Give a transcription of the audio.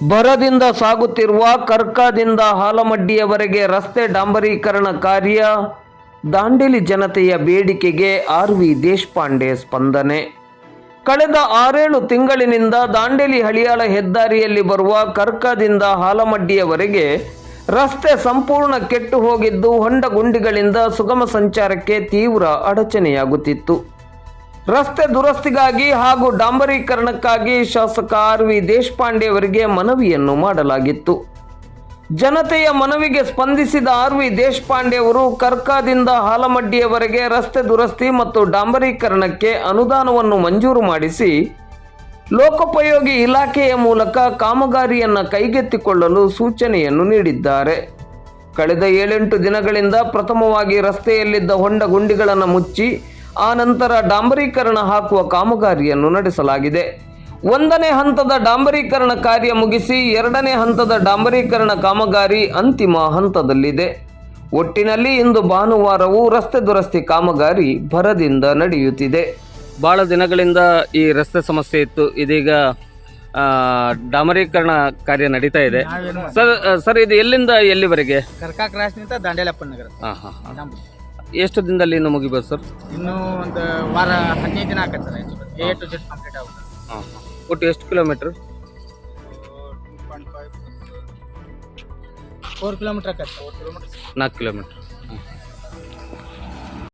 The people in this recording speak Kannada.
ಬರದಿಂದ ಸಾಗುತ್ತಿರುವ ಕರ್ಕದಿಂದ ಹಾಲಮಡ್ಡಿಯವರೆಗೆ ರಸ್ತೆ ಡಾಂಬರೀಕರಣ ಕಾರ್ಯ. ದಾಂಡೇಲಿ ಜನತೆಯ ಬೇಡಿಕೆಗೆ ಆರ್.ವಿ. ದೇಶಪಾಂಡೆ ಸ್ಪಂದನೆ. ಕಳೆದ 6-7 ತಿಂಗಳಿನಿಂದ ದಾಂಡೇಲಿ ಹಳಿಯಾಳ ಹೆದ್ದಾರಿಯಲ್ಲಿ ಬರುವ ಕರ್ಕದಿಂದ ಹಾಲಮಡ್ಡಿಯವರೆಗೆ ರಸ್ತೆ ಸಂಪೂರ್ಣ ಕೆಟ್ಟು ಹೋಗಿದ್ದು ಹೊಂಡ ಗುಂಡಿಗಳಿಂದ ಸುಗಮ ಸಂಚಾರಕ್ಕೆ ತೀವ್ರ ಅಡಚಣೆಯಾಗುತ್ತಿತ್ತು. ರಸ್ತೆ ದುರಸ್ತಿಗಾಗಿ ಹಾಗೂ ಡಾಂಬರೀಕರಣಕ್ಕಾಗಿ ಶಾಸಕ ಆರ್.ವಿ. ದೇಶಪಾಂಡೆ ಅವರಿಗೆ ಮನವಿಯನ್ನು ಮಾಡಲಾಗಿತ್ತು. ಜನತೆಯ ಮನವಿಗೆ ಸ್ಪಂದಿಸಿದ ಆರ್.ವಿ. ದೇಶಪಾಂಡೆ ಅವರು ಕರ್ಕದಿಂದ ಹಾಲಮಡ್ಡಿಯವರೆಗೆ ರಸ್ತೆ ದುರಸ್ತಿ ಮತ್ತು ಡಾಂಬರೀಕರಣಕ್ಕೆ ಅನುದಾನವನ್ನು ಮಂಜೂರು ಮಾಡಿಸಿ ಲೋಕೋಪಯೋಗಿ ಇಲಾಖೆಯ ಮೂಲಕ ಕಾಮಗಾರಿಯನ್ನು ಕೈಗೆತ್ತಿಕೊಳ್ಳಲು ಸೂಚನೆಯನ್ನು ನೀಡಿದ್ದಾರೆ. ಕಳೆದ 7-8 ದಿನಗಳಿಂದ ಪ್ರಥಮವಾಗಿ ರಸ್ತೆಯಲ್ಲಿದ್ದ ಹೊಂಡ ಗುಂಡಿಗಳನ್ನು ಮುಚ್ಚಿ ಆ ನಂತರ ಡಾಂಬರೀಕರಣ ಹಾಕುವ ಕಾಮಗಾರಿಯನ್ನು ನಡೆಸಲಾಗಿದೆ. 1ನೇ ಹಂತದ ಡಾಂಬರೀಕರಣ ಕಾರ್ಯ ಮುಗಿಸಿ 2ನೇ ಹಂತದ ಡಾಂಬರೀಕರಣ ಕಾಮಗಾರಿ ಅಂತಿಮ ಹಂತದಲ್ಲಿದೆ. ಒಟ್ಟಿನಲ್ಲಿ ಇಂದು ಭಾನುವಾರವೂ ರಸ್ತೆ ದುರಸ್ತಿ ಕಾಮಗಾರಿ ಭರದಿಂದ ನಡೆಯುತ್ತಿದೆ. ಬಹಳ ದಿನಗಳಿಂದ ಈ ರಸ್ತೆ ಸಮಸ್ಯೆ ಇತ್ತು. ಇದೀಗ ಡಾಂಬರೀಕರಣ ಕಾರ್ಯ ನಡೀತಾ ಇದೆ. ಸರ್ ಇದು ಎಲ್ಲಿಂದ ಎಲ್ಲಿವರೆಗೆ? ಕರ್ಕಾ ಕ್ರಾಸ್ನಿಂದ ದಾಂಡೇಲಪ್ಪ ನಗರ. ಎಷ್ಟು ದಿನದಲ್ಲಿ ಇನ್ನು ಮುಗಿಬೋದು ಸರ್? ಇನ್ನು ಒಂದು ವಾರ 15 ದಿನ ಆಗತ್ತೆ sir. A to Z complete ಆಗುತ್ತೆ. ಒಟ್ಟು ಎಷ್ಟು ಕಿಲೋಮೀಟರ್? 4 ಕಿಲೋಮೀಟರ್ ಆಗತ್ತೆ. 4 ಕಿಲೋಮೀಟರ್.